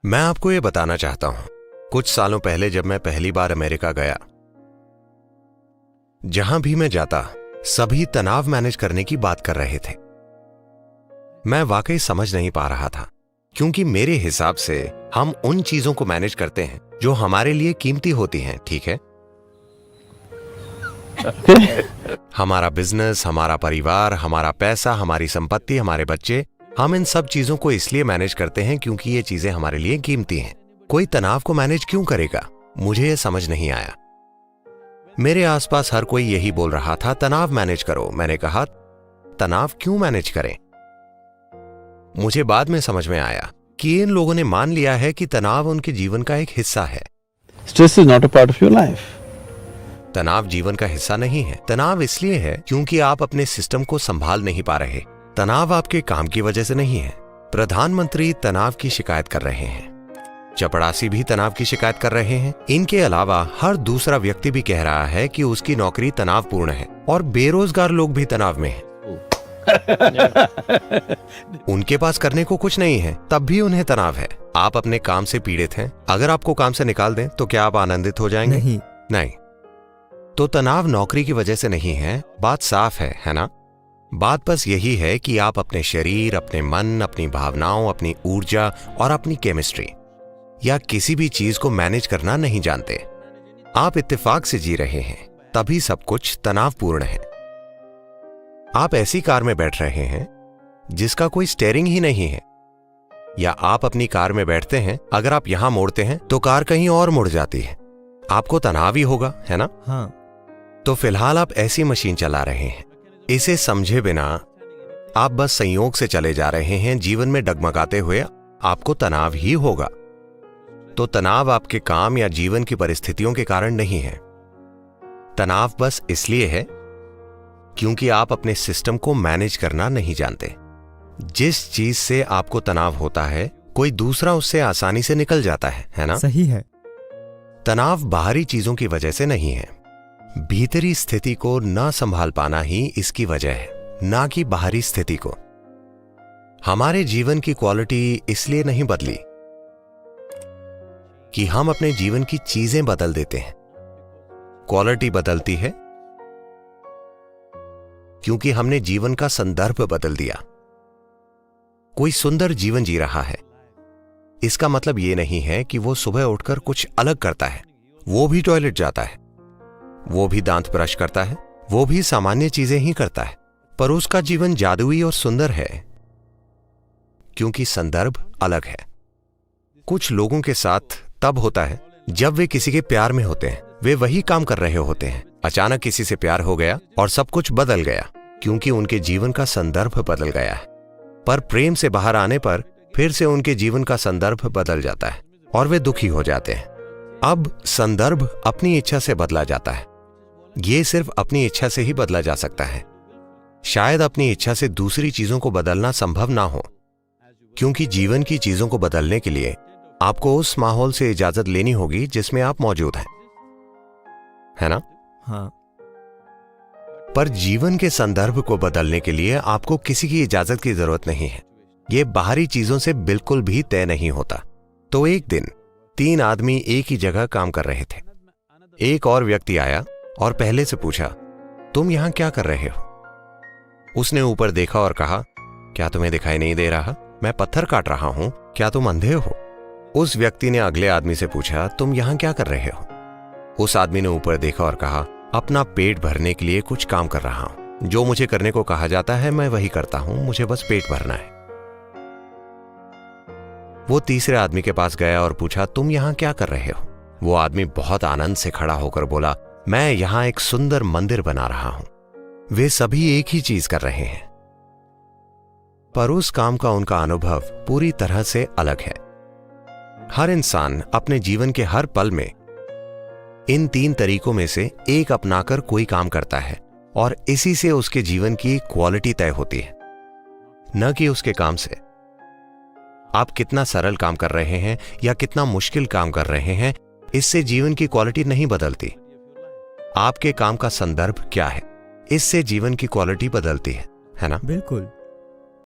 मैं आपको ये बताना चाहता हूं, कुछ सालों पहले जब मैं पहली बार अमेरिका गया, जहां भी मैं जाता सभी तनाव मैनेज करने की बात कर रहे थे। मैं वाकई समझ नहीं पा रहा था, क्योंकि मेरे हिसाब से हम उन चीजों को मैनेज करते हैं जो हमारे लिए कीमती होती हैं, ठीक है? हमारा बिजनेस, हमारा परिवार, हमारा पैसा, हमारी संपत्ति, हमारे बच्चे, हम इन सब चीजों को इसलिए मैनेज करते हैं क्योंकि ये चीजें हमारे लिए कीमती हैं। कोई तनाव को मैनेज क्यों करेगा? मुझे यह समझ नहीं आया। मेरे आसपास हर कोई यही बोल रहा था, तनाव मैनेज करो। मैंने कहा, तनाव क्यों मैनेज करें? मुझे बाद में समझ में आया कि इन लोगों ने मान लिया है कि तनाव उनके जीवन का एक हिस्सा है। Stress is not a part of your life. तनाव जीवन का हिस्सा नहीं है। तनाव इसलिए है क्योंकि आप अपने सिस्टम को संभाल नहीं पा रहे। तनाव आपके काम की वजह से नहीं है। प्रधानमंत्री तनाव की शिकायत कर रहे हैं, चपड़ासी भी तनाव की शिकायत कर रहे हैं। इनके अलावा हर दूसरा व्यक्ति भी कह रहा है कि उसकी नौकरी तनावपूर्ण है, और बेरोजगार लोग भी तनाव में हैं। उनके पास करने को कुछ नहीं है, तब भी उन्हें तनाव है। आप अपने काम से पीड़ित हैं। अगर आपको काम से निकाल दें तो क्या आप आनंदित हो जाएंगे? नहीं। तो तनाव नौकरी की वजह से नहीं है। बात साफ है ना? बात बस यही है कि आप अपने शरीर, अपने मन, अपनी भावनाओं, अपनी ऊर्जा और अपनी केमिस्ट्री या किसी भी चीज को मैनेज करना नहीं जानते। आप इत्तेफाक से जी रहे हैं, तभी सब कुछ तनावपूर्ण है। आप ऐसी कार में बैठ रहे हैं जिसका कोई स्टीयरिंग ही नहीं है, या आप अपनी कार में बैठते हैं, अगर आप यहां मोड़ते हैं तो कार कहीं और मुड़ जाती है। आपको तनाव ही होगा, है ना? हाँ। तो फिलहाल आप ऐसी मशीन चला रहे हैं। इसे समझे बिना आप बस संयोग से चले जा रहे हैं, जीवन में डगमगाते हुए। आपको तनाव ही होगा। तो तनाव आपके काम या जीवन की परिस्थितियों के कारण नहीं है। तनाव बस इसलिए है क्योंकि आप अपने सिस्टम को मैनेज करना नहीं जानते। जिस चीज से आपको तनाव होता है, कोई दूसरा उससे आसानी से निकल जाता है ना? सही है। तनाव बाहरी चीजों की वजह से नहीं है। भीतरी स्थिति को न संभाल पाना ही इसकी वजह है, ना कि बाहरी स्थिति को। हमारे जीवन की क्वालिटी इसलिए नहीं बदली कि हम अपने जीवन की चीजें बदल देते हैं। क्वालिटी बदलती है क्योंकि हमने जीवन का संदर्भ बदल दिया। कोई सुंदर जीवन जी रहा है, इसका मतलब यह नहीं है कि वो सुबह उठकर कुछ अलग करता है। वो भी टॉयलेट जाता है, वो भी दांत ब्रश करता है, वो भी सामान्य चीजें ही करता है, पर उसका जीवन जादुई और सुंदर है क्योंकि संदर्भ अलग है। कुछ लोगों के साथ तब होता है जब वे किसी के प्यार में होते हैं। वे वही काम कर रहे होते हैं, अचानक किसी से प्यार हो गया और सब कुछ बदल गया क्योंकि उनके जीवन का संदर्भ बदल गया है। पर प्रेम से बाहर आने पर फिर से उनके जीवन का संदर्भ बदल जाता है और वे दुखी हो जाते हैं। अब संदर्भ अपनी इच्छा से बदला जाता है। यह सिर्फ अपनी इच्छा से ही बदला जा सकता है। शायद अपनी इच्छा से दूसरी चीजों को बदलना संभव ना हो, क्योंकि जीवन की चीजों को बदलने के लिए आपको उस माहौल से इजाजत लेनी होगी जिसमें आप मौजूद हैं, है ना? हाँ। पर जीवन के संदर्भ को बदलने के लिए आपको किसी की इजाजत की जरूरत नहीं है। यह बाहरी चीजों से बिल्कुल भी तय नहीं होता। तो एक दिन 3 आदमी एक ही जगह काम कर रहे थे। एक और व्यक्ति आया और पहले से पूछा, तुम यहां क्या कर रहे हो? उसने ऊपर देखा और कहा, क्या तुम्हें दिखाई नहीं दे रहा? मैं पत्थर काट रहा हूं, क्या तुम अंधे हो? उस व्यक्ति ने अगले आदमी से पूछा, तुम यहां क्या कर रहे हो? उस आदमी ने ऊपर देखा और कहा, अपना पेट भरने के लिए कुछ काम कर रहा हूं। जो मुझे करने को कहा जाता है मैं वही करता हूं, मुझे बस पेट भरना है। वो तीसरे आदमी के पास गया और पूछा, तुम यहां क्या कर रहे हो? वो आदमी बहुत आनंद से खड़ा होकर बोला, मैं यहां एक सुंदर मंदिर बना रहा हूं। वे सभी एक ही चीज कर रहे हैं, पर उस काम का उनका अनुभव पूरी तरह से अलग है। हर इंसान अपने जीवन के हर पल में इन 3 तरीकों में से एक अपनाकर कोई काम करता है, और इसी से उसके जीवन की क्वालिटी तय होती है, न कि उसके काम से। आप कितना सरल काम कर रहे हैं या कितना मुश्किल काम कर रहे हैं, इससे जीवन की क्वालिटी नहीं बदलती। आपके काम का संदर्भ क्या है, इससे जीवन की क्वालिटी बदलती है ना? बिल्कुल।